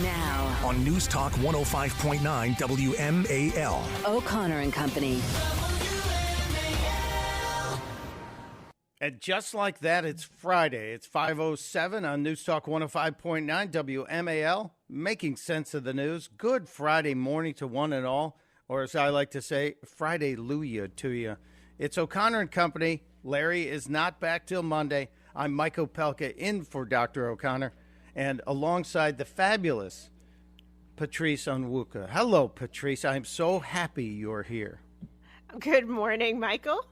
Now, on News Talk 105.9 WMAL. O'Connor and Company. And just like that, it's Friday. It's 5:07 on News Talk 105.9 WMAL, making sense of the news. Good Friday morning to one and all, or as I like to say, Friday-luya to you. It's O'Connor and Company. Larry is not back till Monday. I'm Mike Opelka in for Dr. O'Connor, and alongside the fabulous Patrice Onwuka. Hello, Patrice. I'm so happy you're here. Good morning, Michael.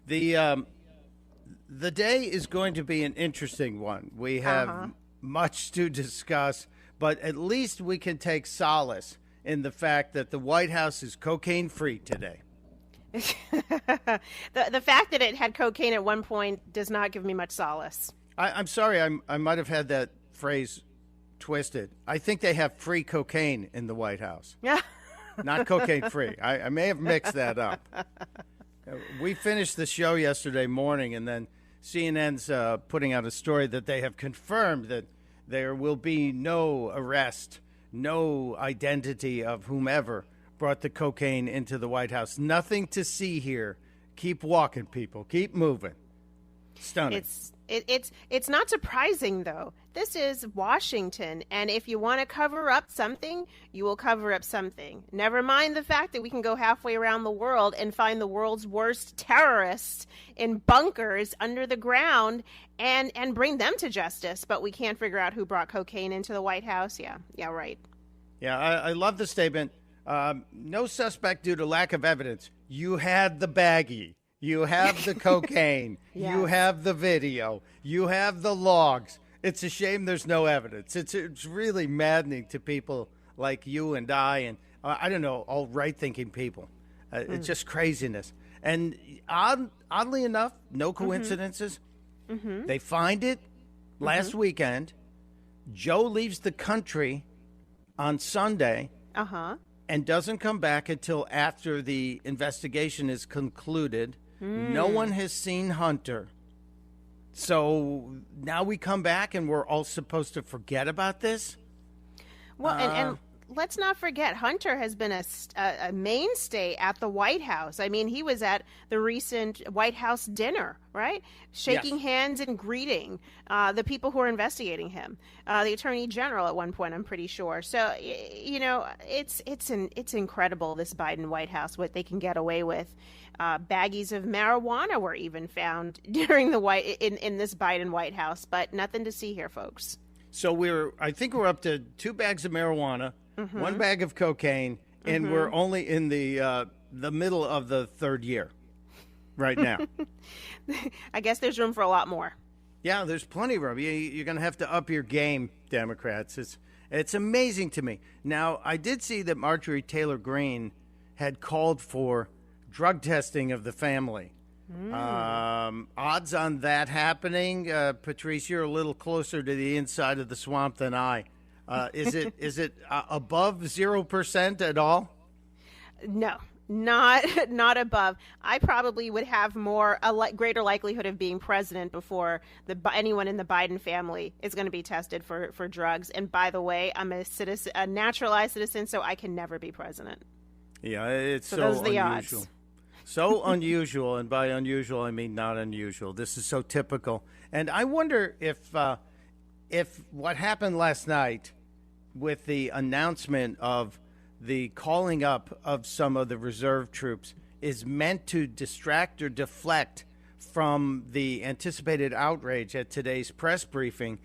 The day is going to be an interesting one. We have much to discuss, but at least we can take solace in the fact that the White House is cocaine-free today. The fact that it had cocaine at one point does not give me much solace. I'm sorry, I might have had that phrase twisted. I think they have free cocaine in the White House. Yeah. Not cocaine-free. I may have mixed that up. We finished the show yesterday morning, and then CNN's putting out a story that they have confirmed that there will be no arrest, no identity of whomever brought the cocaine into the White House. Nothing to see here. Keep walking, people. Keep moving. Stunning. It's not surprising, though. This is Washington, and if you want to cover up something, you will cover up something. Never mind the fact that we can go halfway around the world and find the world's worst terrorists in bunkers under the ground and bring them to justice, but we can't figure out who brought cocaine into the White House. Yeah, right. Yeah, I love the statement. No suspect due to lack of evidence. You had the baggie. You have the cocaine. Yes. You have the video. You have the logs. It's a shame there's no evidence. It's really maddening to people like you and I and, I don't know, all right-thinking people. It's just craziness. And oddly enough, no coincidences. They find it last weekend. Joe leaves the country on Sunday. And doesn't come back until after the investigation is concluded. No one has seen Hunter. So now we come back and we're all supposed to forget about this? Well, and let's not forget, Hunter has been a mainstay at the White House. I mean, he was at the recent White House dinner, right? Shaking hands and greeting the people who are investigating him. The Attorney General at one point, I'm pretty sure. So, you know, it's incredible, this Biden White House, what they can get away with. Baggies of marijuana were even found during in this Biden White House, but nothing to see here, folks. So I think we're up to 2 bags of marijuana, 1 bag of cocaine, and we're only in the middle of the 3rd year right now. I guess there's room for a lot more. Yeah, there's plenty of room. You're going to have to up your game, Democrats. It's amazing to me. Now, I did see that Marjorie Taylor Greene had called for drug testing of the family. Odds on that happening? Patrice, you're a little closer to the inside of the swamp than I. Is it above 0% at all? No, not above. I probably would have greater likelihood of being president before anyone in the Biden family is going to be tested for drugs. And by the way, I'm a naturalized citizen, so I can never be president. Yeah, it's so those are the unusual. odds. So unusual, and by unusual I mean not unusual. This is so typical. And I wonder if what happened last night with the announcement of the calling up of some of the reserve troops is meant to distract or deflect from the anticipated outrage at today's press briefing,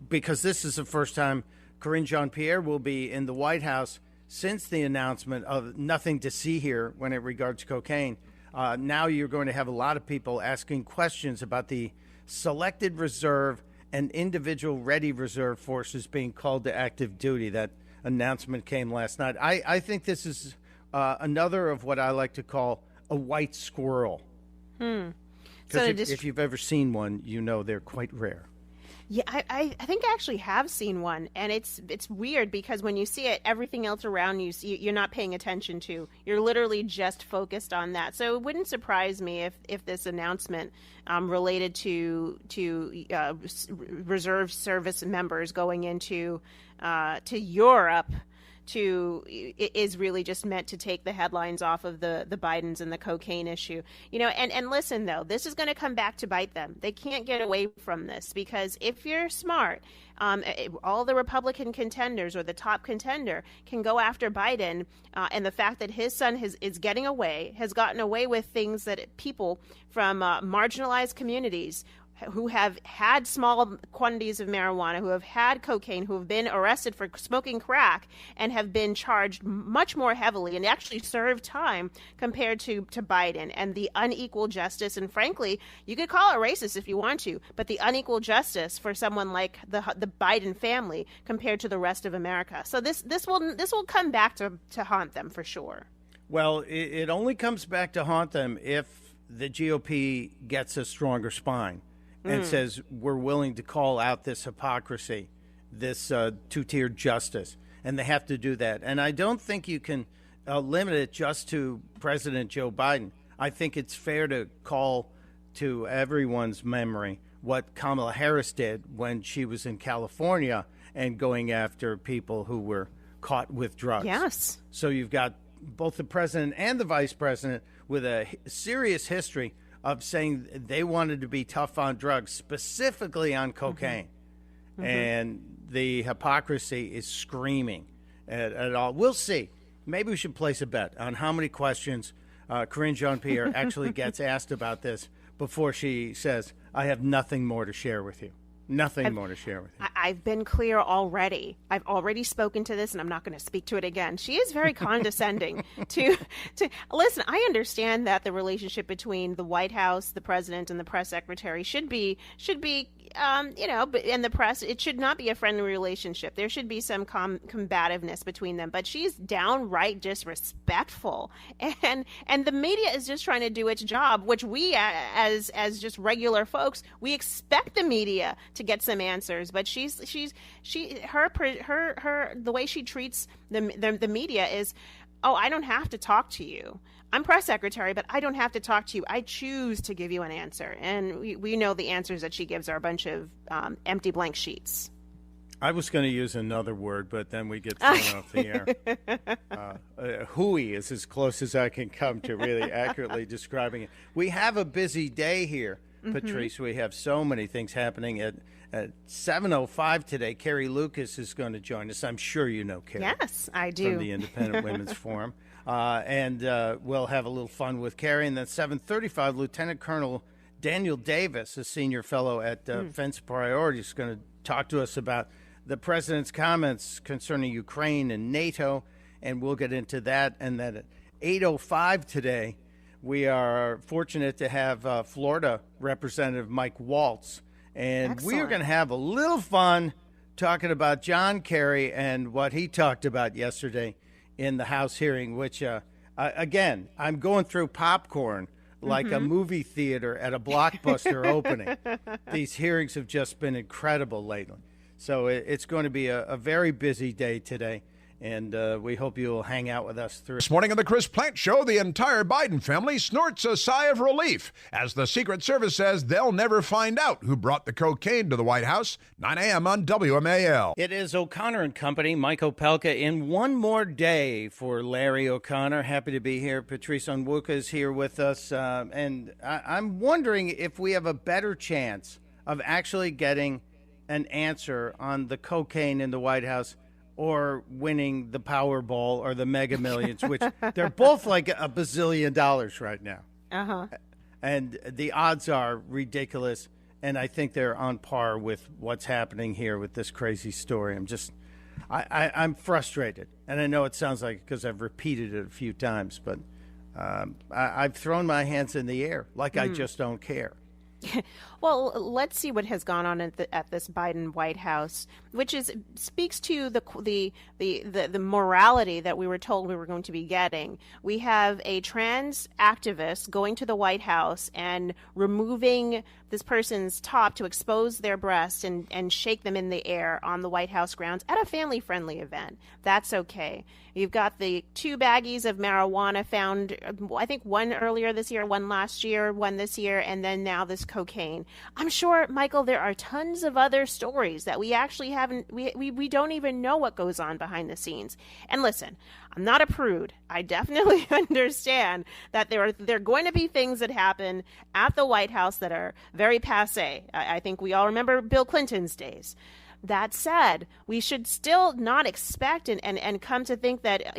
because this is the first time Karine Jean-Pierre will be in the White House since the announcement of nothing to see here when it regards cocaine. Now you're going to have a lot of people asking questions about the selected reserve and individual ready reserve forces being called to active duty. That announcement came last night. I think this is another of what I like to call a white squirrel. Because if you've ever seen one, you know they're quite rare. Yeah, I think I actually have seen one, and it's weird because when you see it, everything else around you, you're not paying attention to. You're literally just focused on that. So it wouldn't surprise me if this announcement related to reserve service members going into to Europe is really just meant to take the headlines off of the Bidens and the cocaine issue. And listen, though, this is going to come back to bite them. They can't get away from this because if you're smart, all the Republican contenders or the top contender can go after Biden, and the fact that his son is getting away, has gotten away with things that people from marginalized communities who have had small quantities of marijuana, who have had cocaine, who have been arrested for smoking crack and have been charged much more heavily and actually served time compared to Biden, and the unequal justice. And frankly, you could call it racist if you want to, but the unequal justice for someone like the Biden family compared to the rest of America. So this will come back to haunt them for sure. Well, it only comes back to haunt them if the GOP gets a stronger spine and says we're willing to call out this hypocrisy, this two-tiered justice, and they have to do that. And I don't think you can limit it just to President Joe Biden. I think it's fair to call to everyone's memory what Kamala Harris did when she was in California and going after people who were caught with drugs. Yes. So you've got both the president and the vice president with a serious history of saying they wanted to be tough on drugs, specifically on cocaine. And the hypocrisy is screaming at all. We'll see. Maybe we should place a bet on how many questions Karine Jean-Pierre actually gets asked about this before she says, I have nothing more to share with you. Nothing more to share with you. I've been clear already. I've already spoken to this, and I'm not going to speak to it again. She is very condescending to listen. I understand that the relationship between the White House, the president, and the press secretary should be and the press, it should not be a friendly relationship. There should be some combativeness between them. But she's downright disrespectful, and the media is just trying to do its job, which we as just regular folks, we expect the media to get some answers. But the way she treats the media is, oh, I don't have to talk to you. I'm press secretary, but I don't have to talk to you. I choose to give you an answer. And we know the answers that she gives are a bunch of empty blank sheets. I was going to use another word, but then we get thrown off the air. Hooey is as close as I can come to really accurately describing it. We have a busy day here, Patrice. We have so many things happening. At 7:05 today, Carrie Lucas is going to join us. I'm sure you know Carrie. Yes, I do. From the Independent Women's Forum. And we'll have a little fun with Carrie. And then 7:35, Lieutenant Colonel Daniel Davis, a senior fellow at Defense Priorities, is going to talk to us about the president's comments concerning Ukraine and NATO, and we'll get into that. And then at 8:05 today, we are fortunate to have Florida Representative Mike Waltz, and we are going to have a little fun talking about John Kerry and what he talked about yesterday in the House hearing, which, again, I'm going through popcorn like a movie theater at a blockbuster opening. These hearings have just been incredible lately. So it's going to be a very busy day today, and we hope you'll hang out with us through. This morning on the Chris Plante Show, the entire Biden family snorts a sigh of relief as the Secret Service says they'll never find out who brought the cocaine to the White House. 9 a.m. on WMAL. It is O'Connor and Company, Mike Opelka, in one more day for Larry O'Connor. Happy to be here. Patrice Onwuka is here with us, and I'm wondering if we have a better chance of actually getting an answer on the cocaine in the White House or winning the Powerball or the Mega Millions, which they're both like $1 bazillion right now. And the odds are ridiculous, and I think they're on par with what's happening here with this crazy story. I'm frustrated, and I know it sounds like it because I've repeated it a few times, but I've thrown my hands in the air like I just don't care. Well, let's see what has gone on at this Biden White House. which speaks to the morality that we were told we were going to be getting. We have a trans activist going to the White House and removing this person's top to expose their breasts and shake them in the air on the White House grounds at a family-friendly event. That's okay. You've got the 2 baggies of marijuana found, I think one earlier this year, one last year, one this year, and then now this cocaine. I'm sure, Michael, there are tons of other stories that we actually haven't, we don't even know what goes on behind the scenes. And listen, I'm not a prude. I definitely understand that there are going to be things that happen at the White House that are very passé. I think we all remember Bill Clinton's days. That said, we should still not expect and come to think that,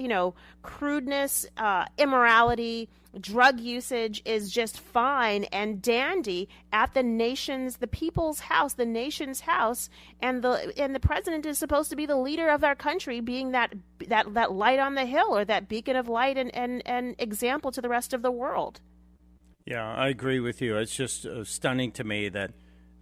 crudeness, immorality, drug usage is just fine and dandy at the people's house, the nation's house, and the president is supposed to be the leader of our country, being that light on the hill, or that beacon of light and example to the rest of the world. Yeah, I agree with you. It's just stunning to me that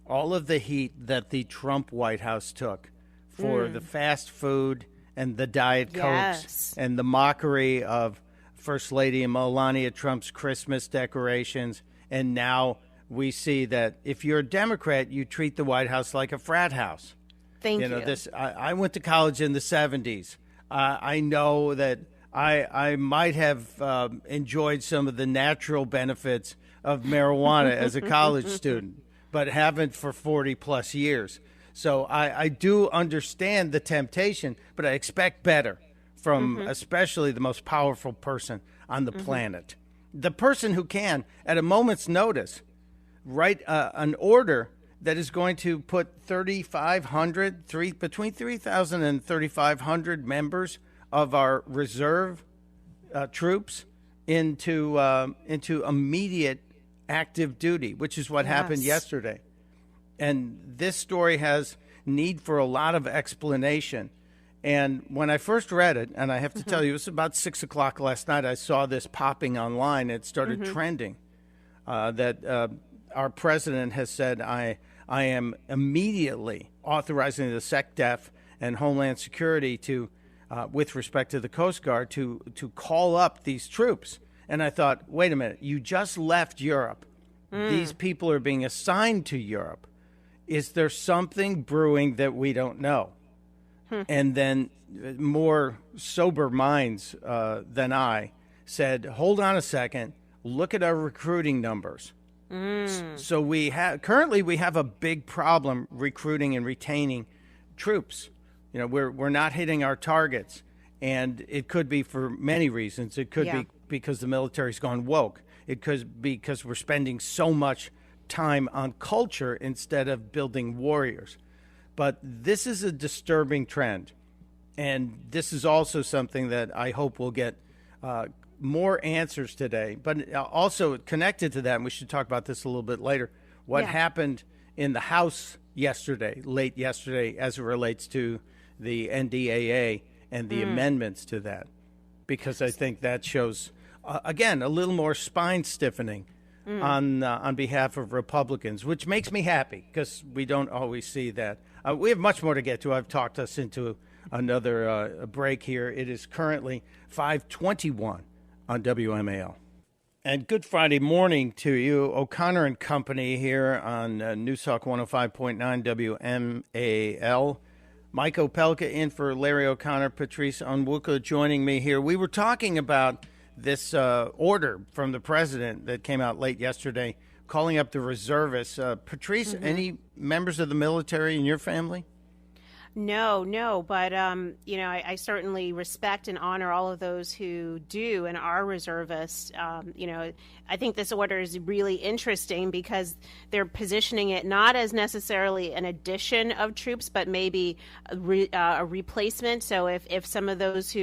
all of the heat that the Trump White House took for the fast food and the Diet Cokes and the mockery of First Lady Melania Trump's Christmas decorations, and now we see that if you're a Democrat, you treat the White House like a frat house. Thank you. I went to college in the 70s. I know that I might have enjoyed some of the natural benefits of marijuana as a college student, but haven't for 40 plus years. So I do understand the temptation, but I expect better from especially the most powerful person on the planet. The person who can, at a moment's notice, write an order that is going to put between 3,000 and 3,500 members of our reserve troops into immediate active duty, which is what happened yesterday. And this story has need for a lot of explanation. And when I first read it, and I have to tell you, it was about 6 o'clock last night, I saw this popping online. It started trending that our president has said, I am immediately authorizing the SecDef and Homeland Security to, with respect to the Coast Guard, to call up these troops. And I thought, wait a minute, you just left Europe. These people are being assigned to Europe. Is there something brewing that we don't know? And then more sober minds than I said, hold on a second, look at our recruiting numbers. So currently we have a big problem recruiting and retaining troops. We're not hitting our targets, and it could be for many reasons. It could be because the military's gone woke. It could be because we're spending so much time on culture instead of building warriors. But this is a disturbing trend, and this is also something that I hope we'll get more answers today. But also connected to that, and we should talk about this a little bit later, what happened in the House late yesterday, as it relates to the NDAA and the amendments to that, because I think that shows, again, a little more spine stiffening on behalf of Republicans, which makes me happy because we don't always see that. We have much more to get to. I've talked us into another break here. It is currently 5:21 on WMAL. And good Friday morning to you. O'Connor and Company here on News Talk 105.9 WMAL. Mike Opelka in for Larry O'Connor, Patrice Onwuka joining me here. We were talking about this order from the president that came out late yesterday calling up the reservists. Patrice, any members of the military in your family? No, but I certainly respect and honor all of those who do and are reservists. I think this order is really interesting because they're positioning it not as necessarily an addition of troops, but maybe a replacement. So if some of those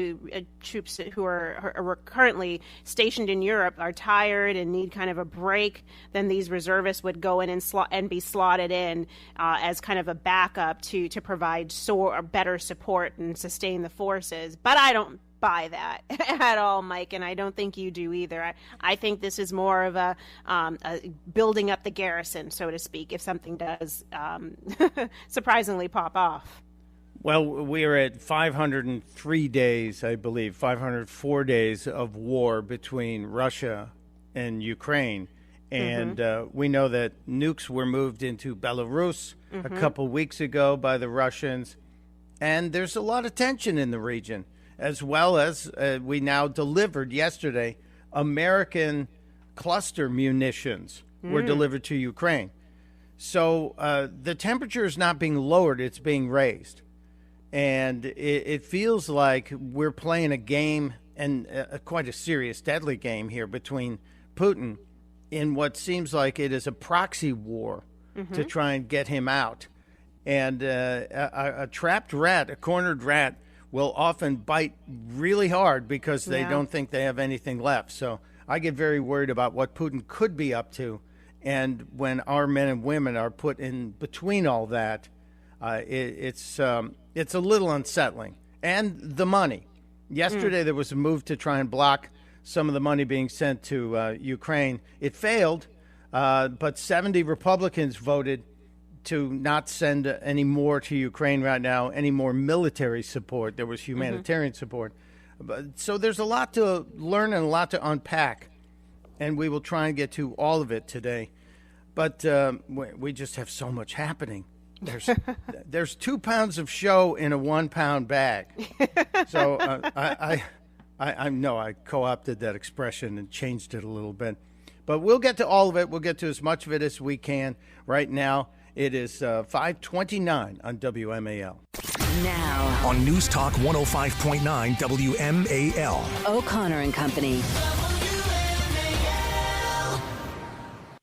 troops who are currently stationed in Europe are tired and need kind of a break, then these reservists would go in and be slotted in as kind of a backup to provide better support and sustain the forces. But I don't buy that at all, Mike, and I don't think you do either. I think this is more of a building up the garrison, so to speak, if something does surprisingly pop off. Well, we are at 503 days, I believe, 504 days of war between Russia and Ukraine. And we know that nukes were moved into Belarus a couple weeks ago by the Russians. And there's a lot of tension in the region, as well as we now delivered yesterday American cluster munitions were delivered to Ukraine. So the temperature is not being lowered, it's being raised. And it feels like we're playing a game, and quite a serious, deadly game here between Putin in what seems like it is a proxy war to try and get him out. And a trapped rat, a cornered rat, will often bite really hard because they don't think they have anything left. So I get very worried about what Putin could be up to. And when our men and women are put in between all that, it's a little unsettling. And the money. Yesterday there was a move to try and block some of the money being sent to Ukraine. It failed, but 70 Republicans voted to not send any more to Ukraine right now, any more military support. There was humanitarian support. So there's a lot to learn and a lot to unpack, and we will try and get to all of it today. But we just have so much happening. There's 2 pounds of show in a 1 pound bag. So I know I co-opted that expression and changed it a little bit. But we'll get to all of it. We'll get to as much of it as we can. Right now, it is 5:29 on WMAL. Now on News Talk 105.9 WMAL. O'Connor and Company.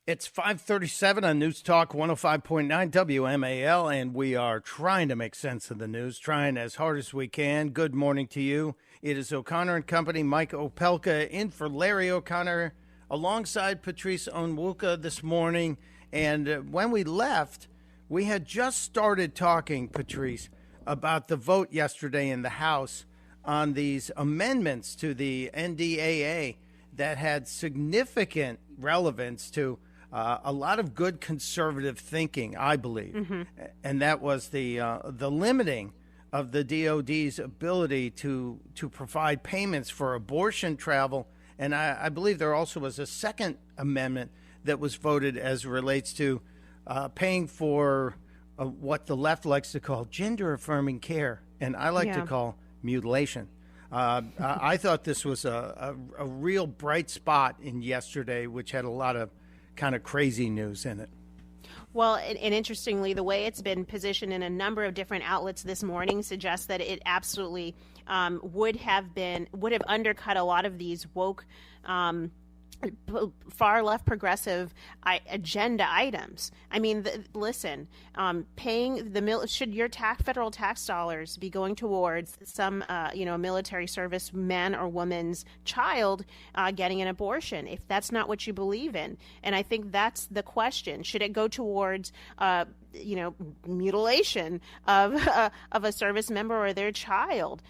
It's 5:37 on News Talk 105.9 WMAL, and we are trying to make sense of the news, trying as hard as we can. Good morning to you. It is O'Connor and Company. Mike Opelka in for Larry O'Connor, alongside Patrice Onwuka this morning. And when we left, we had just started talking, Patrice, about the vote yesterday in the House on these amendments to the NDAA that had significant relevance to a lot of good conservative thinking, I believe. And that was the limiting of the DOD's ability to provide payments for abortion travel. And I believe there also was a second amendment that was voted as it relates to paying for what the left likes to call gender-affirming care, and I like to call mutilation. I thought this was a real bright spot in yesterday, which had a lot of kind of crazy news in it. Well, and interestingly, the way it's been positioned in a number of different outlets this morning suggests that it absolutely would have undercut a lot of these woke, far left progressive agenda items. I mean, listen, paying should your federal tax dollars be going towards some military service man or woman's child getting an abortion, if that's not what you believe in? And I think that's the question. Should it go towards mutilation of a service member or their child?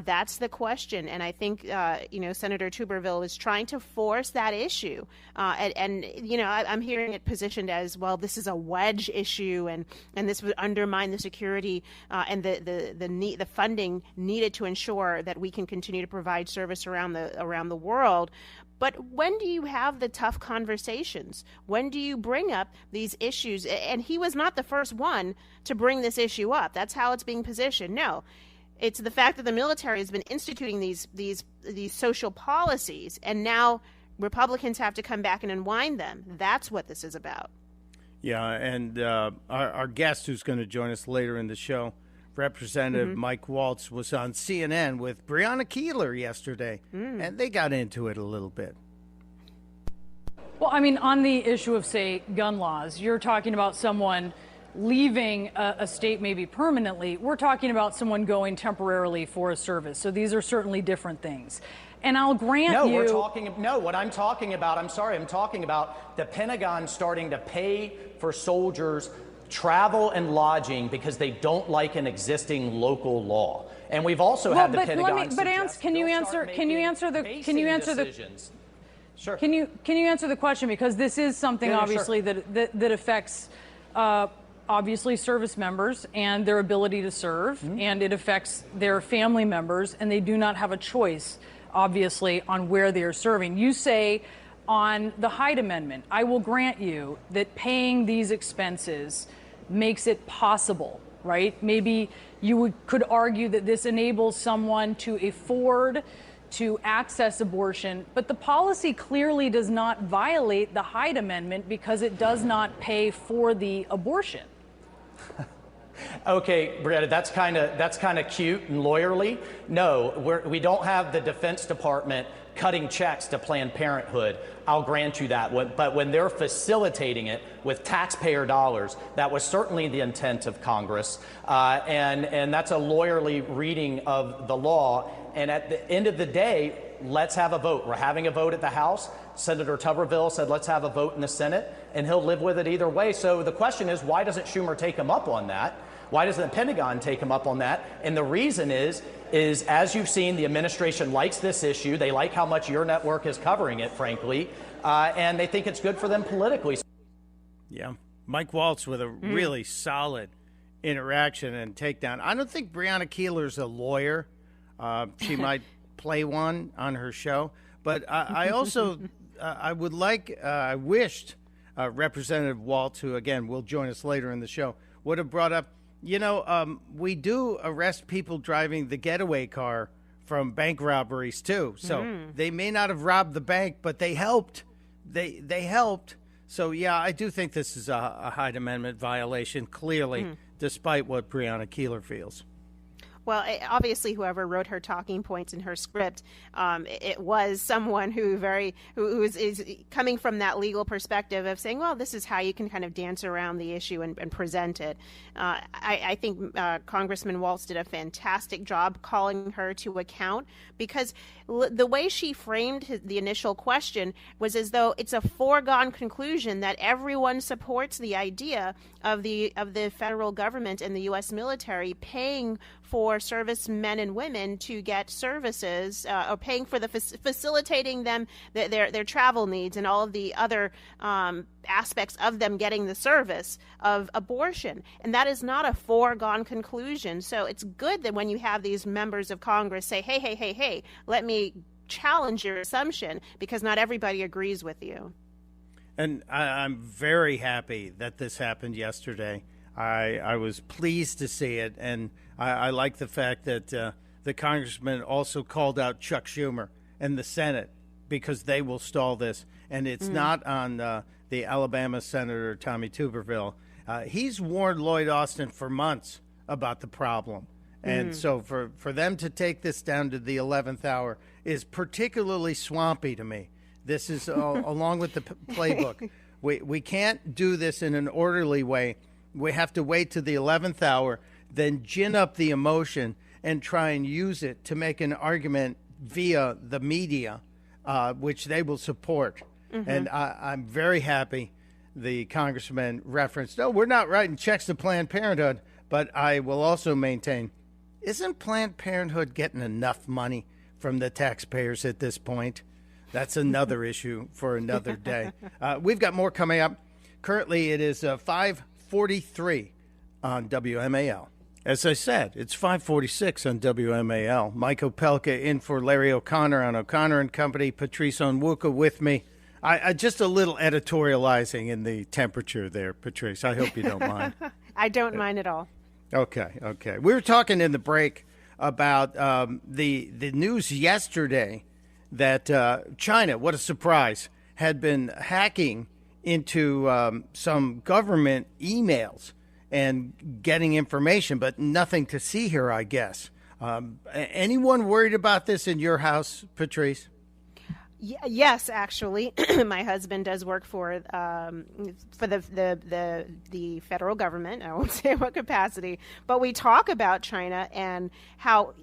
That's the question. And I think Senator Tuberville is trying to force that issue. I'm hearing it positioned as, well, this is a wedge issue, and this would undermine the security and the funding needed to ensure that we can continue to provide service around the world. But when do you have the tough conversations? When do you bring up these issues? And he was not the first one to bring this issue up. That's how it's being positioned. No, it's the fact that the military has been instituting these social policies, and now Republicans have to come back and unwind them. That's what this is about. Yeah, and our guest, who's going to join us later in the show, Representative Mike Waltz, was on CNN with Breonna Keeler yesterday, and they got into it a little bit. Well, I mean, on the issue of, say, gun laws, you're talking about someone leaving a state maybe permanently. We're talking about someone going temporarily for a service. So these are certainly different things. And I'll grant what I'm talking about, I'm talking about the Pentagon starting to pay for soldiers travel and lodging because they don't like an existing local law. And we've also had the Pentagon Can you answer the question, because this is something obviously that affects obviously service members and their ability to serve, and it affects their family members, and they do not have a choice, obviously, on where they are serving. You say on the Hyde Amendment, I will grant you that paying these expenses makes it possible, right? Maybe you could argue that this enables someone to afford to access abortion, but the policy clearly does not violate the Hyde Amendment because it does not pay for the abortion. Okay, Brianna, that's kind of cute and lawyerly. No, we don't have the Defense Department cutting checks to Planned Parenthood. I'll grant you that. But when they're facilitating it with taxpayer dollars, that was certainly the intent of Congress. And that's a lawyerly reading of the law. And at the end of the day, let's have a vote. We're having a vote at the House. Senator Tuberville said, let's have a vote in the Senate, and he'll live with it either way. So the question is, why doesn't Schumer take him up on that? Why doesn't the Pentagon take him up on that? And the reason is as you've seen, the administration likes this issue. They like how much your network is covering it, frankly, and they think it's good for them politically. Yeah, Mike Waltz with a really solid interaction and takedown. I don't think Brianna Keeler's a lawyer. She might play one on her show. But I also, I wished Representative Waltz, who, again, will join us later in the show, would have brought up, we do arrest people driving the getaway car from bank robberies, too. So they may not have robbed the bank, but they helped. They helped. So, yeah, I do think this is a Hyde Amendment violation, clearly, despite what Brianna Keeler feels. Well, obviously, whoever wrote her talking points in her script, it was someone who is coming from that legal perspective of saying, well, this is how you can kind of dance around the issue and present it. I think Congressman Waltz did a fantastic job calling her to account, because the way she framed the initial question was as though it's a foregone conclusion that everyone supports the idea of the federal government and the U.S. military paying for service men and women to get services, or paying for the facilitating them their travel needs and all of the other aspects of them getting the service of abortion. And that is not a foregone conclusion. So it's good that when you have these members of Congress say, hey, let me challenge your assumption, because not everybody agrees with you. And I'm very happy that this happened yesterday. I was pleased to see it, and I like the fact that the congressman also called out Chuck Schumer and the Senate, because they will stall this. And it's not on the Alabama Senator Tommy Tuberville. He's warned Lloyd Austin for months about the problem. And so for them to take this down to the 11th hour is particularly swampy to me. This is along with the playbook. We can't do this in an orderly way. We have to wait to the 11th hour, then gin up the emotion and try and use it to make an argument via the media, which they will support. And I'm very happy the congressman referenced, no, we're not writing checks to Planned Parenthood, but I will also maintain, isn't Planned Parenthood getting enough money from the taxpayers at this point? That's another issue for another day. We've got more coming up. Currently, it is 5:43 on WMAL. As I said, it's 5:46 on WMAL. Mike Opelka in for Larry O'Connor on O'Connor and Company. Patrice Onwuka with me. I just a little editorializing in the temperature there, Patrice. I hope you don't mind. I don't mind at all. Okay. We were talking in the break about the news yesterday that China, what a surprise, had been hacking into some government emails and getting information, but nothing to see here, I guess. Anyone worried about this in your house, Patrice? Yes, actually, my husband does work for the federal government. I won't say what capacity, but we talk about China and how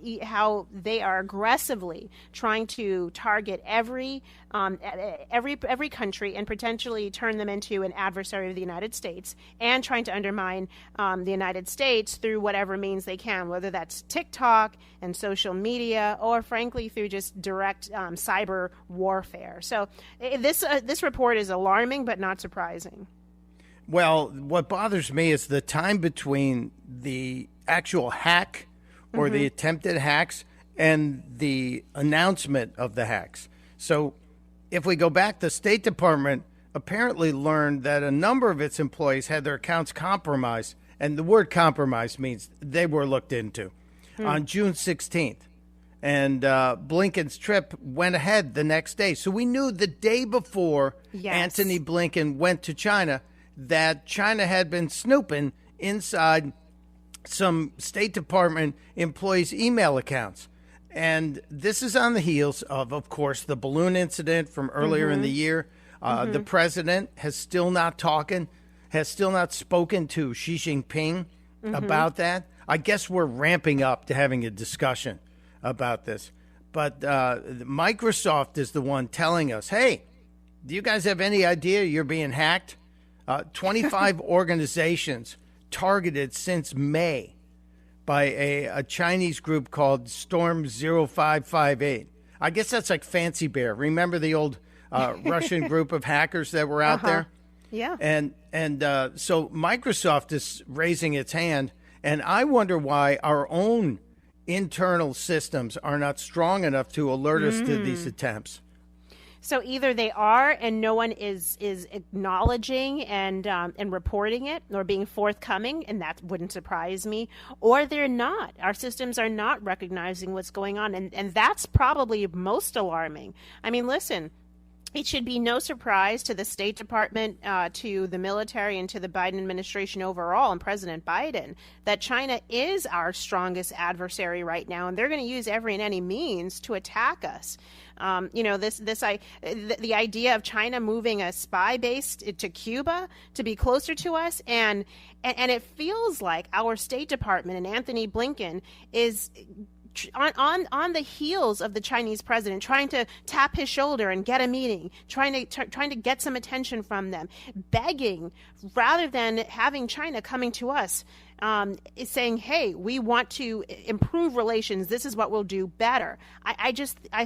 they are aggressively trying to target every country and potentially turn them into an adversary of the United States, and trying to undermine the United States through whatever means they can, whether that's TikTok and social media, or frankly through just direct cyber warfare. So this report is alarming but not surprising. Well, what bothers me is the time between the actual hack or the attempted hacks and the announcement of the hacks. So if we go back, the State Department apparently learned that a number of its employees had their accounts compromised, and the word compromised means they were looked into, on June 16th. And Blinken's trip went ahead the next day. So we knew the day before Antony Blinken went to China that China had been snooping inside some State Department employees' email accounts. And this is on the heels of course, the balloon incident from earlier in the year. The president has still not spoken to Xi Jinping about that. I guess we're ramping up to having a discussion about this. But Microsoft is the one telling us, hey, do you guys have any idea you're being hacked? 25 organizations targeted since May by a Chinese group called Storm 0558. I guess that's like Fancy Bear. Remember the old Russian group of hackers that were out there? Yeah. And so Microsoft is raising its hand, and I wonder why our own internal systems are not strong enough to alert us to these attempts. So either they are, and no one is acknowledging and reporting it or being forthcoming, and that wouldn't surprise me, or they're not. Our systems are not recognizing what's going on, and that's probably most alarming. I mean, listen, it should be no surprise to the State Department, to the military, and to the Biden administration overall, and President Biden, that China is our strongest adversary right now, and they're going to use every and any means to attack us. The idea of China moving a spy base to Cuba to be closer to us, and it feels like our State Department and Antony Blinken is on the heels of the Chinese president, trying to tap his shoulder and get a meeting, trying to get some attention from them, begging rather than having China coming to us, is saying, hey, we want to improve relations. This is what we'll do better. I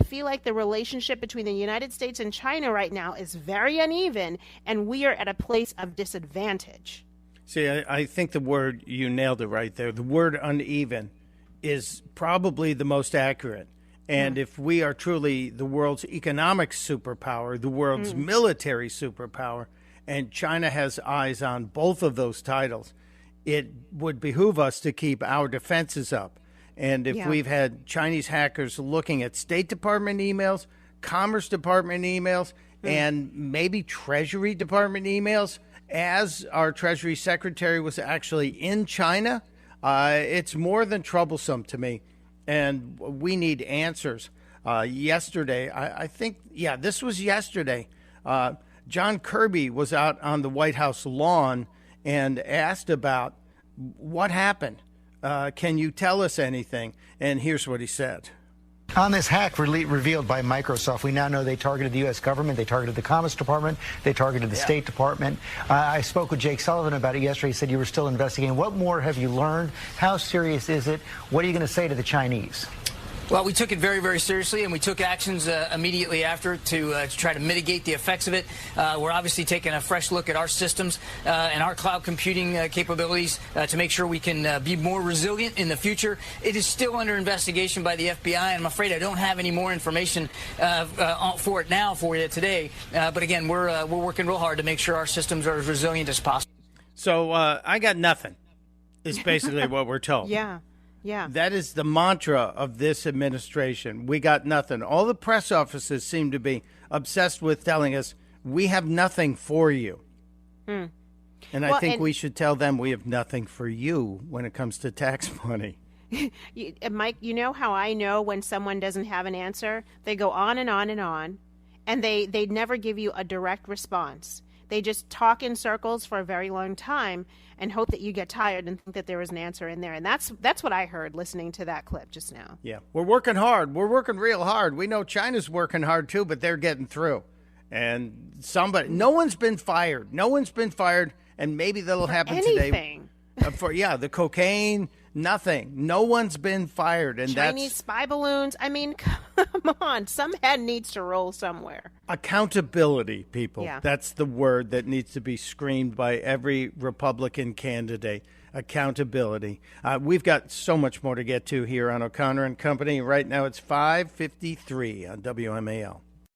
feel like the relationship between the United States and China right now is very uneven, and we are at a place of disadvantage. See, I think the word, you nailed it right there. The word uneven is probably the most accurate. And if we are truly the world's economic superpower, the world's military superpower, and China has eyes on both of those titles, it would behoove us to keep our defenses up. And if we've had Chinese hackers looking at State Department emails, Commerce Department emails, and maybe Treasury Department emails, as our Treasury Secretary was actually in China, it's more than troublesome to me, and we need answers. Yesterday, I think, this was yesterday, John Kirby was out on the White House lawn and asked about what happened. Can you tell us anything? And here's what he said. On this hack revealed by Microsoft, we now know they targeted the U.S. government, they targeted the Commerce Department, they targeted the State Department. I spoke with Jake Sullivan about it yesterday. He said you were still investigating. What more have you learned? How serious is it? What are you going to say to the Chinese? Well, we took it very, very seriously, and we took actions immediately after to try to mitigate the effects of it. We're obviously taking a fresh look at our systems and our cloud computing capabilities to make sure we can be more resilient in the future. It is still under investigation by the FBI, and I'm afraid I don't have any more information for it now for you today. But again, we're working real hard to make sure our systems are as resilient as possible. So I got nothing, is basically what we're told. Yeah. That is the mantra of this administration. We got nothing. All the press offices seem to be obsessed with telling us, we have nothing for you. And I think we should tell them we have nothing for you when it comes to tax money. Mike, you know how I know when someone doesn't have an answer? They go on and on and on, and they never give you a direct response. They just talk in circles for a very long time and hope that you get tired and think that there was an answer in there. And that's what I heard listening to that clip just now. Yeah, we're working hard. We're working real hard. We know China's working hard too, but they're getting through. And no one's been fired. No one's been fired, and maybe that'll happen today. Anything. The cocaine, Nothing. No one's been fired. And Chinese spy balloons. I mean, come on. Some head needs to roll somewhere. Accountability, people. Yeah. That's the word that needs to be screamed by every Republican candidate. Accountability. We've got so much more to get to here on O'Connor and Company. Right now it's 5:53 on WMAL.